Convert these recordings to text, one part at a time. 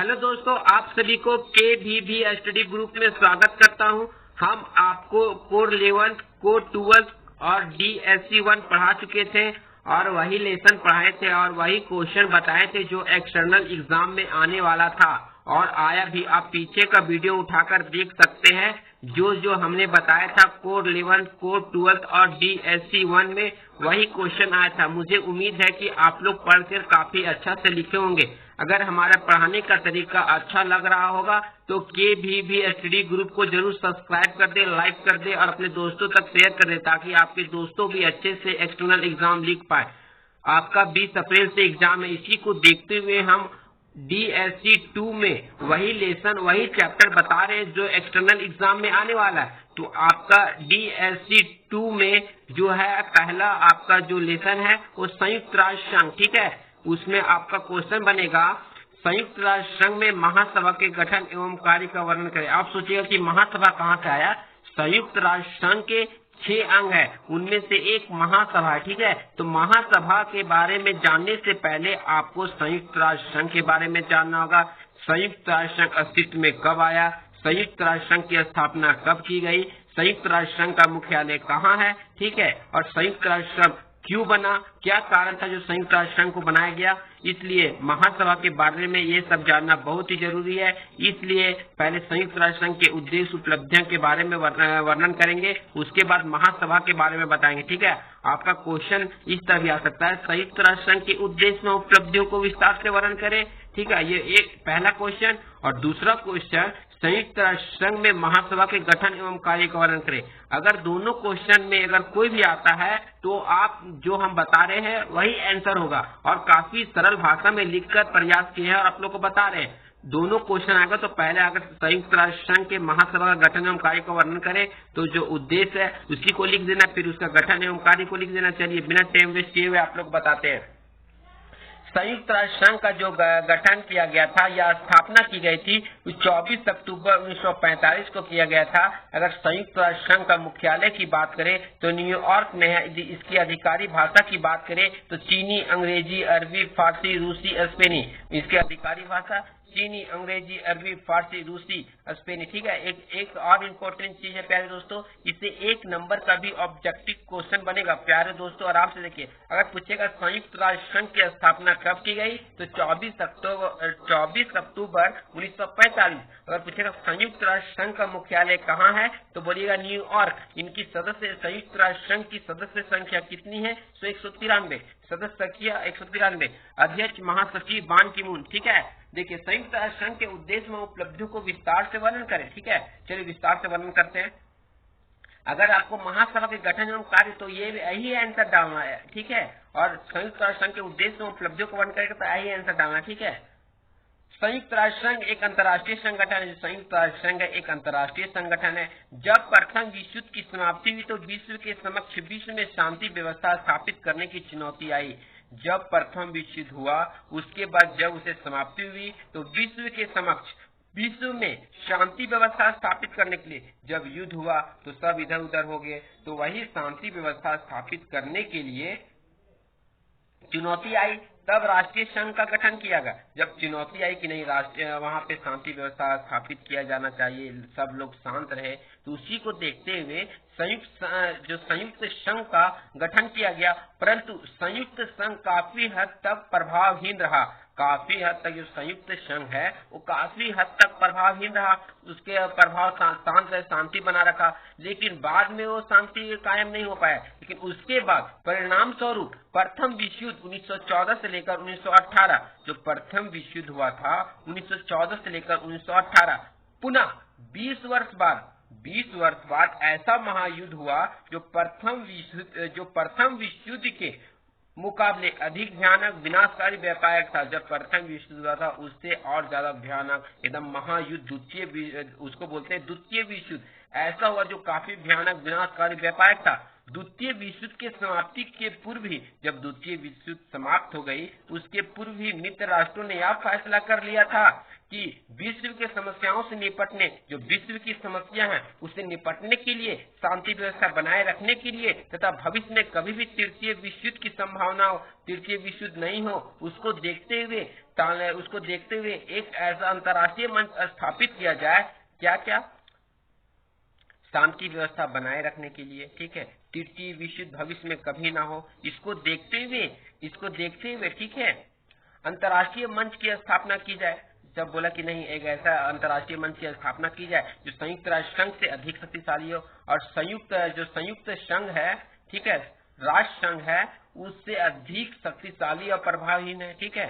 Hello दोस्तों, आप सभी को KVB स्टडी ग्रुप में स्वागत करता हूं। हम आपको कोर 11, कोर 12 और DSC1 पढ़ा चुके थे और वही लेसन पढ़ाए थे और वही क्वेश्चन बताए थे जो एक्सटर्नल एग्जाम में आने वाला था और आया भी। आप पीछे का वीडियो उठाकर देख सकते हैं। जो हमने बताया था कोर 11, कोर 12 और DSC1 में वही क्वेश्चन आया था। मुझे उम्मीद है कि आप लोग पढ़कर काफी अच्छा से लिखे होंगे। अगर हमारा पढ़ाने का तरीका अच्छा लग रहा होगा तो KVB स्टडी ग्रुप को जरूर सब्सक्राइब कर दे, लाइक कर दे और अपने दोस्तों तक शेयर कर दे ताकि आपके दोस्तों भी अच्छे से एक्सटर्नल एग्जाम लिख पाए। आपका 20 अप्रैल से एग्जाम है। इसी को देखते हुए हम DSC2 में वही लेसन, वही चैप्टर बता रहे हैं जो एक्सटर्नल एग्जाम में आने वाला है। तो आपका DSC2 में जो है पहला आपका जो लेसन है वो संयुक्त राष्ट्र संघ, ठीक है। उसमें आपका क्वेश्चन बनेगा संयुक्त राष्ट्र संघ में महासभा के गठन एवं कार्य का वर्णन करें। आप सोचिएगा कि महासभा कहाँ से आया। संयुक्त राष्ट्र संघ के 6 अंग है, उनमें से एक महासभा है, ठीक है। तो महासभा के बारे में जानने से पहले आपको संयुक्त राष्ट्र संघ के बारे में जानना होगा। संयुक्त राष्ट्र संघ अस्तित्व में कब आया, संयुक्त राष्ट्र संघ की स्थापना कब की गई, संयुक्त राष्ट्र संघ का मुख्यालय कहाँ है, ठीक है। और संयुक्त राष्ट्र संघ क्यों बना, क्या कारण था जो संयुक्त राष्ट्र संघ को बनाया गया। इसलिए महासभा के बारे में ये सब जानना बहुत ही जरूरी है। इसलिए पहले संयुक्त राष्ट्र संघ के उद्देश्य उपलब्धियों के बारे में वर्णन करेंगे, उसके बाद महासभा के बारे में बताएंगे, ठीक है। आपका क्वेश्चन इस तरह भी आ सकता है, संयुक्त राष्ट्र संघ के उद्देश्य में उपलब्धियों को विस्तार से वर्णन करें, ठीक है। ये एक पहला क्वेश्चन। और दूसरा क्वेश्चन, संयुक्त राष्ट्र संघ में महासभा के गठन एवं कार्य का वर्णन करें। अगर दोनों क्वेश्चन में अगर कोई भी आता है तो आप जो हम बता रहे हैं वही आंसर होगा और काफी सरल भाषा में लिखकर प्रयास किए हैं और आप लोग को बता रहे हैं। दोनों क्वेश्चन आएगा तो पहले अगर संयुक्त राष्ट्र संघ के महासभा का गठन एवं कार्य का वर्णन करें तो जो उद्देश्य है उसी को लिख देना, फिर उसका गठन एवं कार्य को लिख देना। चलिए बिना टाइम वेस्ट किए हुए आप लोग बताते हैं। संयुक्त राष्ट्र संघ का जो गठन किया गया था या स्थापना की गई थी 24 अक्टूबर 1945 को किया गया था। अगर संयुक्त राष्ट्र संघ का मुख्यालय की बात करें तो न्यूयॉर्क में है। इसकी अधिकारी भाषा की बात करें तो चीनी, अंग्रेजी, अरबी, फारसी, रूसी, स्पेनी। इसकी अधिकारी भाषा चीनी, अंग्रेजी, अरबी, फारसी, रूसी, स्पेनी, ठीक है। एक और इम्पोर्टेंट चीज है प्यारे दोस्तों, इससे 1 नंबर का भी ऑब्जेक्टिव क्वेश्चन बनेगा। प्यारे दोस्तों आराम से देखिए, अगर पूछेगा संयुक्त राष्ट्र संघ की स्थापना कब की गई तो 24 अक्टूबर 1945। अगर पूछेगा संयुक्त राष्ट्र संघ का मुख्यालय कहाँ है तो बोलिएगा न्यूयॉर्क। इनकी सदस्य संयुक्त राष्ट्र संघ की सदस्य संख्या कितनी है, 193 सदस्य संख्या 193। अध्यक्ष महासचिव बान की मून, ठीक है। देखिए संयुक्त राष्ट्र संघ के उद्देश्य में उपलब्धियों को विस्तार से वर्णन करें, ठीक है। चलिए विस्तार से वर्णन करते हैं। अगर आपको महासभा के गठन एवं कार्य तो ये यही आंसर डालना है, ठीक है। और संयुक्त राष्ट्र संघ के उद्देश्य में उपलब्धियों को वर्णन करेगा तो यही आंसर डालना, ठीक है। संयुक्त राष्ट्र संघ एक अंतर्राष्ट्रीय संगठन है। संयुक्त राष्ट्र संघ एक अंतर्राष्ट्रीय संगठन है। जब प्रथम विश्व युद्ध की समाप्ति हुई तो विश्व के समक्ष विश्व में शांति व्यवस्था स्थापित करने की चुनौती आई। जब प्रथम विश्व युद्ध हुआ उसके बाद जब उसे समाप्ति हुई तो विश्व के समक्ष विश्व में शांति व्यवस्था स्थापित करने के लिए जब युद्ध हुआ तो सब इधर उधर हो गए। तो वही शांति व्यवस्था स्थापित करने के लिए चुनौती आई, तब राष्ट्रीय संघ का गठन किया गया। जब चुनौती आई कि नहीं राष्ट्रीय वहां पे शांति व्यवस्था स्थापित किया जाना चाहिए, सब लोग शांत रहे, तो उसी को देखते हुए संयुक्त संघ का गठन किया गया। परंतु संयुक्त संघ काफी हद तक प्रभावहीन रहा। काफी हद तक जो संयुक्त संघ है वो काफी हद तक प्रभावहीन रहा। उसके प्रभाव शांति बना रखा, लेकिन बाद में वो शांति कायम नहीं हो पाया। लेकिन उसके बाद परिणाम स्वरूप प्रथम विश्व युद्ध 1914 से लेकर 1918, जो प्रथम विश्व युद्ध हुआ था 1914 से लेकर 1918, पुनः 20 वर्ष बाद ऐसा महायुद्ध हुआ जो प्रथम विश्व युद्ध के मुकाबले अधिक भयानक, विनाशकारी, व्यापक था। जब प्रथम विश्व युद्ध हुआ था उससे और ज्यादा भयानक एकदम महायुद्ध, उसको बोलते हैं द्वितीय विश्व युद्ध। ऐसा हुआ जो काफी भयानक, विनाशकारी, व्यापक था। द्वितीय विश्व युद्ध के समाप्ति के पूर्व ही, जब द्वितीय विश्व युद्ध समाप्त हो गई, उसके पूर्व ही मित्र राष्ट्रों ने यह फैसला कर लिया था कि विश्व के समस्याओं से निपटने, जो विश्व की समस्या है उससे निपटने के लिए, शांति व्यवस्था बनाए रखने के लिए तथा भविष्य में कभी भी तृतीय विश्व युद्ध की संभावना हो, तृतीय विश्व युद्ध नहीं हो, उसको देखते हुए एक ऐसा अंतर्राष्ट्रीय मंच स्थापित किया जाए, क्या क्या, शांति व्यवस्था बनाए रखने के लिए, ठीक है, तृतीय विश्व युद्ध भविष्य में कभी ना हो, इसको देखते हुए ठीक है, अंतर्राष्ट्रीय मंच की स्थापना की जाए। जब बोला कि नहीं, एक ऐसा अंतर्राष्ट्रीय मंच की स्थापना की जाए जो संयुक्त राष्ट्र संघ से अधिक शक्तिशाली हो, और संयुक्त संघ है, ठीक है, राष्ट्र संघ है, उससे अधिक शक्तिशाली और प्रभावहीन है, ठीक है।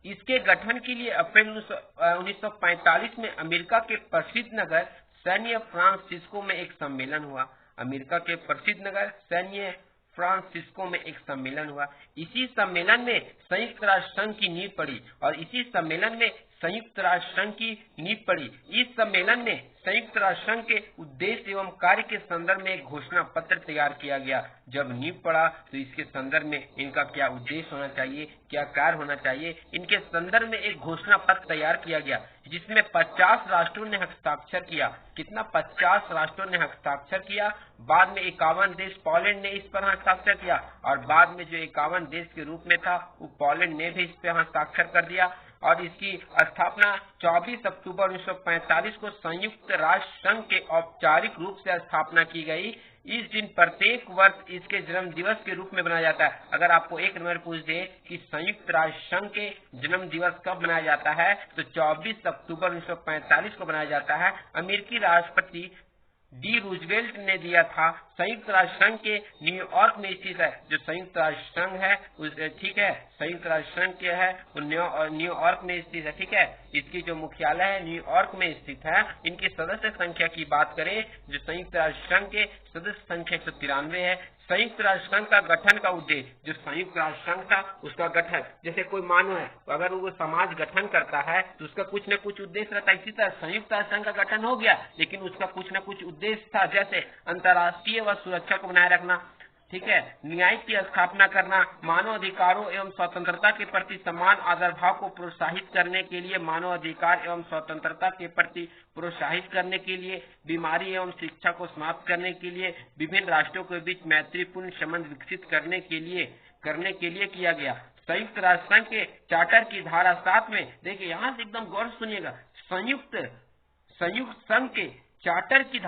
इसके गठन के लिए अप्रैल 1945 में अमेरिका के प्रसिद्ध नगर सैन फ्रांसिस्को में एक सम्मेलन हुआ। अमेरिका के प्रसिद्ध नगर सैन फ्रांसिस्को में एक सम्मेलन हुआ। इसी सम्मेलन में संयुक्त राष्ट्र संघ की नींव पड़ी, और इसी सम्मेलन में संयुक्त राष्ट्र संघ की नींव पड़ी। इस सम्मेलन में संयुक्त राष्ट्र संघ के उद्देश्य एवं कार्य के संदर्भ में एक घोषणा पत्र तैयार किया गया। जब नींव पड़ा तो इसके संदर्भ में इनका क्या उद्देश्य होना चाहिए, क्या कार्य होना चाहिए, इनके संदर्भ में एक घोषणा पत्र तैयार किया गया, जिसमें 50 राष्ट्रों ने हस्ताक्षर किया। कितना? 50 राष्ट्रों ने हस्ताक्षर किया। बाद में 51 देश, पोलैंड ने इस पर हस्ताक्षर किया, और बाद में जो 51 देश के रूप में था, वो पोलैंड ने भी इस पर हस्ताक्षर कर दिया। और इसकी स्थापना 24 अक्टूबर 1945 को संयुक्त राष्ट्र संघ के औपचारिक रूप से स्थापना की गई। इस दिन प्रत्येक वर्ष इसके जन्म दिवस के रूप में मनाया जाता है। अगर आपको एक नंबर पूछ दे कि संयुक्त राष्ट्र संघ के जन्म दिवस कब मनाया जाता है, तो 24 अक्टूबर 1945 को मनाया जाता है। अमेरिकी राष्ट्रपति डी रूजवेल्ट ने दिया था। संयुक्त राष्ट्र संघ के न्यूयॉर्क में स्थित है। जो संयुक्त राष्ट्र संघ है उस, ठीक है, संयुक्त राष्ट्र संघ के है वो न्यूयॉर्क में स्थित है, ठीक है। इसकी जो मुख्यालय है न्यूयॉर्क में स्थित है। इनकी सदस्य संख्या की बात करें, जो संयुक्त राष्ट्र संघ के सदस्य संख्या 193 है। संयुक्त राष्ट्र संघ का गठन का उद्देश्य, जो संयुक्त राष्ट्र संघ था उसका गठन, जैसे कोई मानव है, अगर वो समाज गठन करता है तो उसका कुछ न कुछ उद्देश्य रहता है। इसी तरह संयुक्त राष्ट्र संघ का गठन हो गया, लेकिन उसका कुछ न कुछ उद्देश्य था, जैसे अंतर्राष्ट्रीय व सुरक्षा को बनाए रखना, ठीक है, न्याय की स्थापना करना, मानव अधिकारों एवं स्वतंत्रता के प्रति समान आदर भाव को प्रोत्साहित करने के लिए, मानव अधिकार एवं स्वतंत्रता के प्रति प्रोत्साहित करने के लिए, बीमारी एवं शिक्षा को समाप्त करने के लिए, विभिन्न राष्ट्रों के बीच मैत्रीपूर्ण संबंध विकसित करने के लिए किया गया। संयुक्त राष्ट्र संघ के चार्टर की धारा 7 में, देखिए यहाँ से एकदम गौर से सुनिएगा, संयुक्त संघ के चार्टर की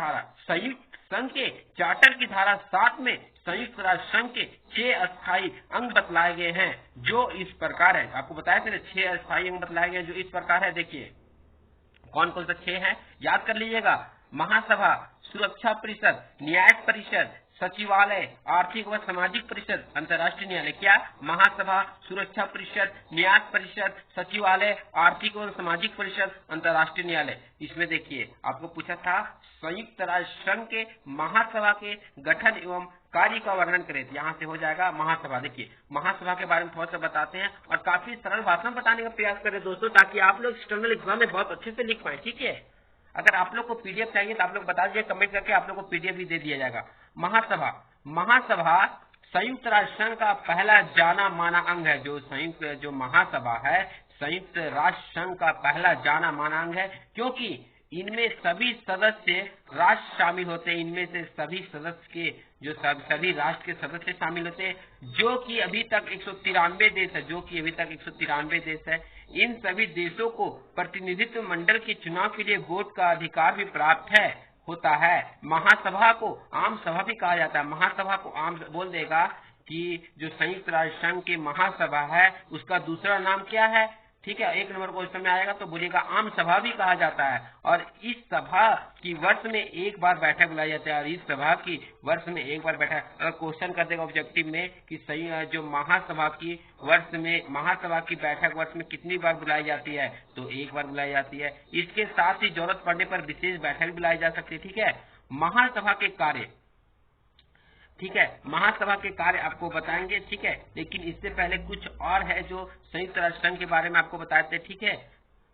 धारा 7 में संयुक्त राष्ट्र संघ के 6 अस्थायी अंग बतलाए गए हैं, जो इस प्रकार है। आपको बताया था 6 अस्थायी अंग बतलाए गए हैं, जो इस प्रकार है। देखिए कौन कौन सा 6 है, याद कर लीजिएगा। महासभा, सुरक्षा परिषद, न्याय परिषद, सचिवालय, आर्थिक व सामाजिक परिषद, अंतर्राष्ट्रीय न्यायालय। क्या? महासभा, सुरक्षा परिषद, न्याय परिषद, सचिवालय, आर्थिक व सामाजिक परिषद, अंतर्राष्ट्रीय न्यायालय। इसमें देखिए आपको पूछा था संयुक्त राष्ट्र संघ के महासभा के गठन एवं कार्य का वर्णन करें, यहाँ से हो जाएगा महासभा। देखिए महासभा के बारे में थोड़ा सा बताते हैं, और काफी सरल भाषा में बताने का प्रयास करें दोस्तों, ताकि आप लोग एक्सटर्नल एग्जाम में बहुत अच्छे से लिख पाए, ठीक है। अगर आप लोग को पीडीएफ चाहिए तो आप लोग बता दीजिए कमेंट करके, आप लोग को पीडीएफ भी दे दिया जाएगा। महासभा संयुक्त राष्ट्र संघ का पहला जाना माना अंग है। जो महासभा है संयुक्त राष्ट्र संघ का पहला जाना माना अंग है, क्योंकि इनमें सभी सदस्य राष्ट्र शामिल होते हैं। इनमें से सभी सदस्य के सभी राष्ट्र के सदस्य शामिल होते हैं, जो कि अभी तक 193 देश है। इन सभी देशों को प्रतिनिधित्व मंडल के चुनाव के लिए वोट का अधिकार भी प्राप्त होता है। महासभा को आम सभा भी कहा जाता है। महासभा को आम बोल देगा कि जो संयुक्त राष्ट्र संघ की महासभा है उसका दूसरा नाम क्या है, ठीक है। एक नंबर क्वेश्चन में आएगा तो बोलिएगा आम सभा भी कहा जाता है। और इस सभा की वर्ष में एक बार बैठक बुलाई जाती है, और इस सभा की वर्ष में एक बार बैठक, अगर क्वेश्चन कर देगा ऑब्जेक्टिव में कि सही जो महासभा की बैठक वर्ष में कितनी बार बुलाई जाती है, तो एक बार बुलाई जाती है। इसके साथ ही जरूरत पड़ने पर विशेष बैठक बुलाई जा सकती है, ठीक है। महासभा के कार्य, ठीक है, महासभा के कार्य आपको बताएंगे, ठीक है। लेकिन इससे पहले कुछ और है जो संयुक्त राष्ट्र संघ के बारे में आपको बताते हैं, ठीक है।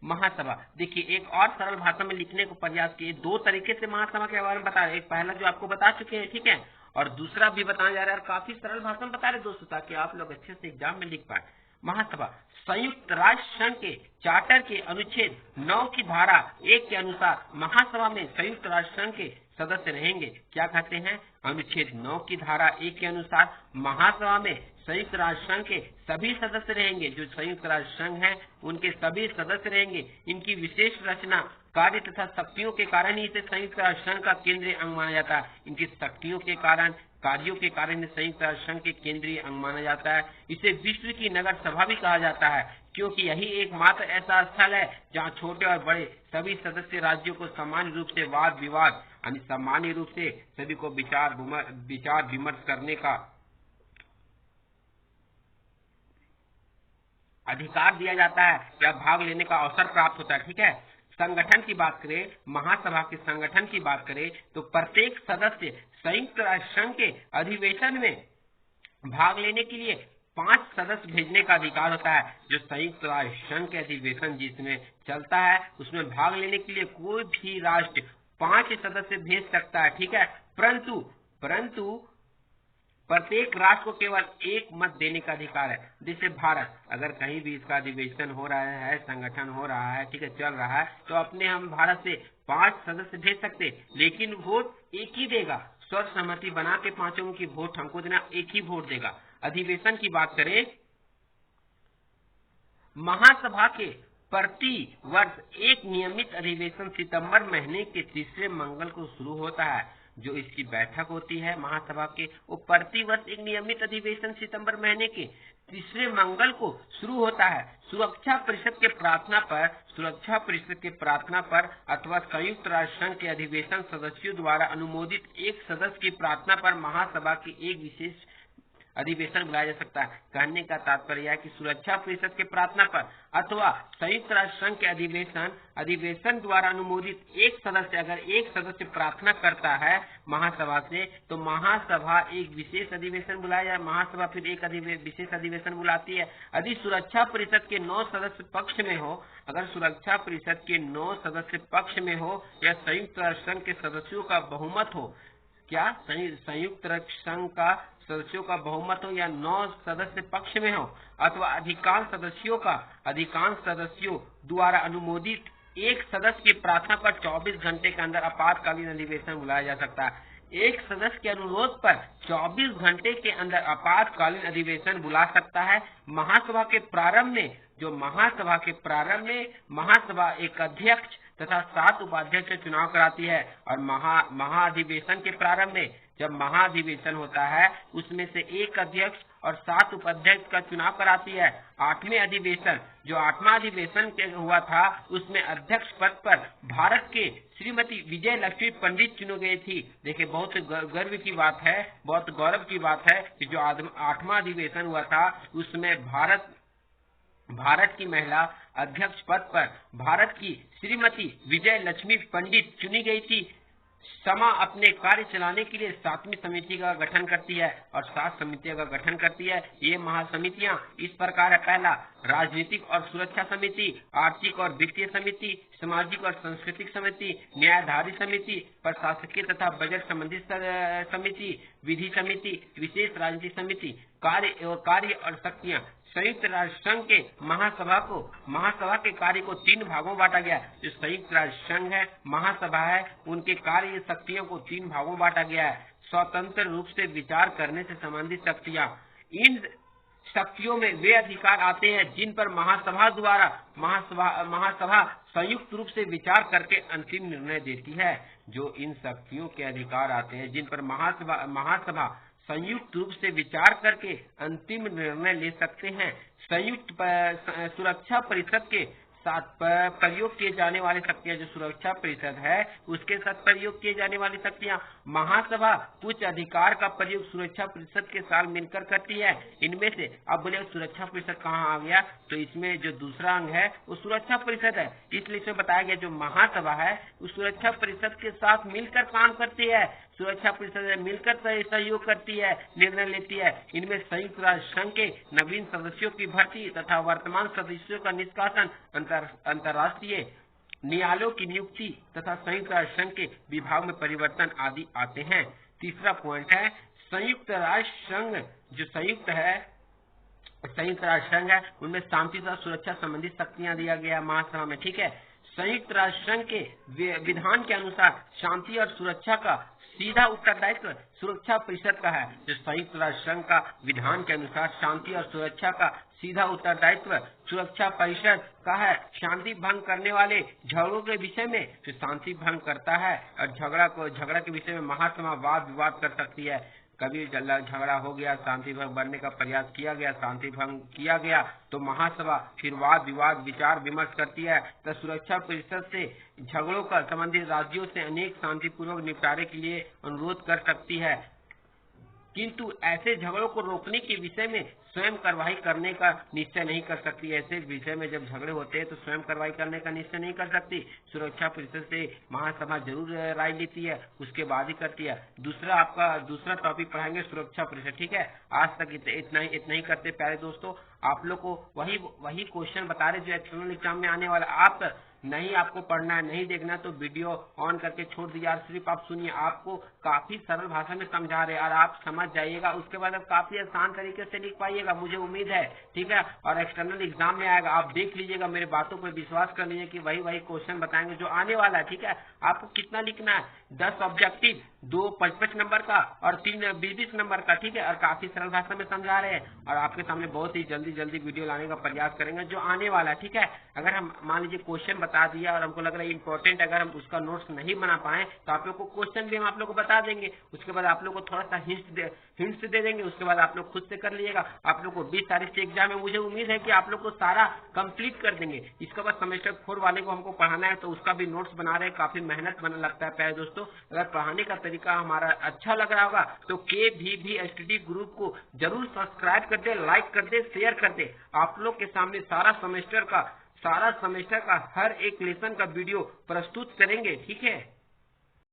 महासभा देखिए एक और सरल भाषा में लिखने को प्रयास किए, 2 तरीके से महासभा के बारे में बता रहे। एक पहला जो आपको बता चुके हैं, ठीक है, और दूसरा भी बताया जा रहा है, काफी सरल भाषा में बता रहे दोस्तों, ताकि आप लोग अच्छे से एग्जाम में लिख पाए। महासभा संयुक्त राष्ट्र संघ के चार्टर के अनुच्छेद 9 की धारा 1 के अनुसार महासभा में संयुक्त राष्ट्र संघ के सदस्य रहेंगे। क्या कहते हैं? अनुच्छेद 9 की धारा 1 के अनुसार महासभा में संयुक्त राष्ट्र संघ के सभी सदस्य रहेंगे। जो संयुक्त राष्ट्र संघ है उनके सभी सदस्य रहेंगे। इनकी विशेष रचना, कार्य तथा शक्तियों के कारण ही इसे संयुक्त राष्ट्र संघ का केंद्रीय अंग माना जाता है। इनकी शक्तियों के कारण, कार्यों के कारण संयुक्त राष्ट्र संघ के केंद्रीय अंग माना जाता है। इसे विश्व की नगर सभा भी कहा जाता है, क्योंकि यही एकमात्र ऐसा स्थल है जहां छोटे और बड़े सभी सदस्य राज्यों को सामान्य रूप से वाद विवाद यानी सामान्य रूप से सभी को विचार विमर्श करने का अधिकार दिया जाता है या भाग लेने का अवसर प्राप्त होता है। ठीक है। संगठन की बात करें, महासभा के संगठन की बात करें तो प्रत्येक सदस्य संयुक्त राष्ट्र संघ के अधिवेशन में भाग लेने के लिए 5 सदस्य भेजने का अधिकार होता है। जो संयुक्त राष्ट्र संघ के अधिवेशन जिसमें चलता है उसमें भाग लेने के लिए कोई भी राष्ट्र 5 सदस्य भेज सकता है। ठीक है। परंतु प्रत्येक राष्ट्र को केवल 1 मत देने का अधिकार है। जैसे भारत, अगर कहीं भी इसका अधिवेशन हो रहा है, संगठन हो रहा है, ठीक है, चल रहा है, तो अपने हम भारत से 5 सदस्य भेज सकते, लेकिन वोट एक ही देगा। सर्वसम्मति बना के 5 की वोट हमको देना, एक ही वोट देगा। अधिवेशन की बात करें, महासभा के प्रति वर्ष एक नियमित अधिवेशन सितंबर महीने के तीसरे मंगल को शुरू होता है। जो इसकी बैठक होती है महासभा के, वो प्रति वर्ष एक नियमित अधिवेशन सितंबर महीने के तीसरे मंगल को शुरू होता है। सुरक्षा परिषद के प्रार्थना पर अथवा संयुक्त राष्ट्र संघ के अधिवेशन सदस्यों द्वारा अनुमोदित एक सदस्य की प्रार्थना पर महासभा की एक विशेष अधिवेशन बुलाया जा सकता है। कहने का तात्पर्य है कि सुरक्षा परिषद के प्रार्थना पर अथवा संयुक्त राष्ट्र संघ के अधिवेशन द्वारा अनुमोदित एक सदस्य, अगर एक सदस्य प्रार्थना करता है महासभा से, तो महासभा एक विशेष अधिवेशन बुलाया, महासभा फिर एक विशेष अधिवेशन बुलाती है। यदि सुरक्षा परिषद के 9 सदस्य पक्ष में हो, अगर सुरक्षा परिषद के 9 सदस्य पक्ष में हो या संयुक्त राष्ट्र संघ के सदस्यों का बहुमत हो, क्या संयुक्त राष्ट्र संघ का सदस्यों का बहुमत हो या 9 सदस्य पक्ष में हो, अथवा अधिकांश सदस्यों द्वारा अनुमोदित एक सदस्य की प्रार्थना पर 24 घंटे के अंदर आपातकालीन अधिवेशन बुलाया जा सकता है। एक सदस्य के अनुरोध पर 24 घंटे के अंदर आपातकालीन अधिवेशन बुला सकता है। महासभा के प्रारंभ में महासभा एक अध्यक्ष तथा 7 उपाध्यक्ष का चुनाव कराती है। और महाधिवेशन के प्रारंभ में जब महाधिवेशन होता है उसमें से एक अध्यक्ष और 7 उपाध्यक्ष का चुनाव कराती है। 8वां अधिवेशन के हुआ था, उसमें अध्यक्ष पद पर भारत के श्रीमती विजय लक्ष्मी पंडित चुनी गई थी। देखिए, बहुत गर्व की बात है, बहुत गौरव की बात है कि जो 8वां अधिवेशन हुआ था उसमें भारत की महिला अध्यक्ष पद पर भारत की श्रीमती विजय लक्ष्मी पंडित चुनी गई थी। समा अपने कार्य चलाने के लिए 7वीं समिति का गठन करती है और 7 समितियों का गठन करती है। ये महासमितियां इस प्रकार है: पहला, राजनीतिक और सुरक्षा समिति, आर्थिक और वित्तीय समिति, सामाजिक और सांस्कृतिक समिति, न्यायधारी समिति, प्रशासकीय तथा बजट संबंधित समिति, विधि समिति, विशेष राजनीतिक समिति। कार्य और शक्तियां। संयुक्त राष्ट्र संघ के महासभा के कार्य को 3 भागों में बांटा गया। जो संयुक्त राष्ट्र संघ है, महासभा है, उनके कार्य शक्तियों को 3 भागों में बांटा गया है। स्वतंत्र रूप से विचार करने से संबंधित शक्तियां। इन शक्तियों में वे अधिकार आते हैं जिन पर महासभा संयुक्त रूप से विचार करके अंतिम निर्णय देती है। जो इन शक्तियों के अधिकार आते हैं जिन पर महासभा संयुक्त रूप से विचार करके अंतिम निर्णय ले सकते हैं। संयुक्त सुरक्षा परिषद के साथ प्रयोग किए जाने वाली शक्तियां, जो सुरक्षा परिषद है उसके साथ प्रयोग किए जाने वाली शक्तियां। महासभा कुछ अधिकार का प्रयोग सुरक्षा परिषद के साथ मिलकर करती है। इनमें से अब बोले सुरक्षा परिषद कहाँ आ गया, तो इसमें जो दूसरा अंग है वो सुरक्षा परिषद है। इसलिए इसमें बताया गया जो महासभा है वो सुरक्षा परिषद के साथ मिलकर काम करती है, सुरक्षा परिषद मिलकर सहयोग करती है, निर्णय लेती है। इनमें संयुक्त राष्ट्र संघ के नवीन सदस्यों की भर्ती तथा वर्तमान सदस्यों का निष्कासन, अंतर्राष्ट्रीय न्यायालयों की नियुक्ति तथा संयुक्त राष्ट्र संघ के विभाग में परिवर्तन आदि आते हैं। तीसरा पॉइंट है संयुक्त राष्ट्र संघ, जो संयुक्त राष्ट्र संघ है उनमें शांति तथा सुरक्षा संबंधी शक्तियां दिया गया महासभा में। ठीक है, संयुक्त राष्ट्र संघ के विधान के अनुसार शांति और सुरक्षा का सीधा उत्तरदायित्व सुरक्षा परिषद का है। जो संयुक्त राष्ट्र संघ का विधान के अनुसार शांति और सुरक्षा का सीधा उत्तरदायित्व सुरक्षा परिषद का है। शांति भंग करने वाले झगड़ों के विषय में जो शांति भंग करता है और झगड़ा के विषय में महासभा वाद विवाद कर सकती है। कभी झगड़ा हो गया, शांति भंग बनने का प्रयास किया गया, शांति भंग किया गया तो महासभा फिर वाद विवाद विचार विमर्श करती है। तो सुरक्षा परिषद से झगड़ों का संबंधित राज्यों से अनेक शांतिपूर्वक निपटारे के लिए अनुरोध कर सकती है, किंतु ऐसे झगड़ों को रोकने के विषय में स्वयं कार्रवाई करने का निश्चय नहीं कर सकती। ऐसे विषय में जब झगड़े होते हैं तो स्वयं कार्रवाई करने का निश्चय नहीं कर सकती। सुरक्षा परिषद से महासभा जरूर राय लेती है, उसके बाद ही करती है। दूसरा टॉपिक पढ़ाएंगे सुरक्षा परिषद। ठीक है, आज तक इतना ही करते प्यारे दोस्तों। आप लोग को वही क्वेश्चन बता रहे जो एक्सटर्नल एग्जाम में आने वाला। आपको पढ़ना है, नहीं देखना तो वीडियो ऑन करके छोड़ दीजिए और सिर्फ आप सुनिए। आपको काफी सरल भाषा में समझा रहे हैं और आप समझ जाइएगा, उसके बाद आप काफी आसान तरीके से लिख पाइएगा, मुझे उम्मीद है। ठीक है, और एक्सटर्नल एग्जाम में आएगा, आप देख लीजिएगा, मेरे बातों पर विश्वास कर लीजिए कि वही क्वेश्चन बताएंगे जो आने वाला है। ठीक है, आपको कितना लिखना है, 10 ऑब्जेक्टिव, 2 25 नंबर का और 3 20 नंबर का। ठीक है, और काफी सरल भाषा में समझा रहे हैं और आपके सामने बहुत ही जल्दी वीडियो लाने का प्रयास करेंगे जो आने वाला है। ठीक है, अगर हम मान लीजिए क्वेश्चन बता दिया और हमको लग रहा है इंपॉर्टेंट, अगर हम उसका नोट्स नहीं बना पाए तो आप लोग को क्वेश्चन भी हम आप लोग को बता देंगे, उसके बाद आप लोग को थोड़ा सा हिंट्स दे देंगे, उसके बाद आप लोग खुद से कर लीजिएगा। आप लोग को 20 तारीख से एग्जाम है, मुझे उम्मीद है कि आप लोग को सारा कंप्लीट कर देंगे। इसके बाद सेमेस्टर 4 वाले को हमको पढ़ाना है तो उसका भी नोट्स बना रहे हैं, काफी मेहनत बना लगता है प्यारे दोस्तों। अगर पढ़ाने का तरीका हमारा अच्छा लग रहा होगा तो KVB ग्रुप को जरूर सब्सक्राइब कर दे, लाइक कर दे, शेयर कर दे। आप लोग के सामने सारा सेमेस्टर का हर एक लेसन का वीडियो प्रस्तुत करेंगे। ठीक है।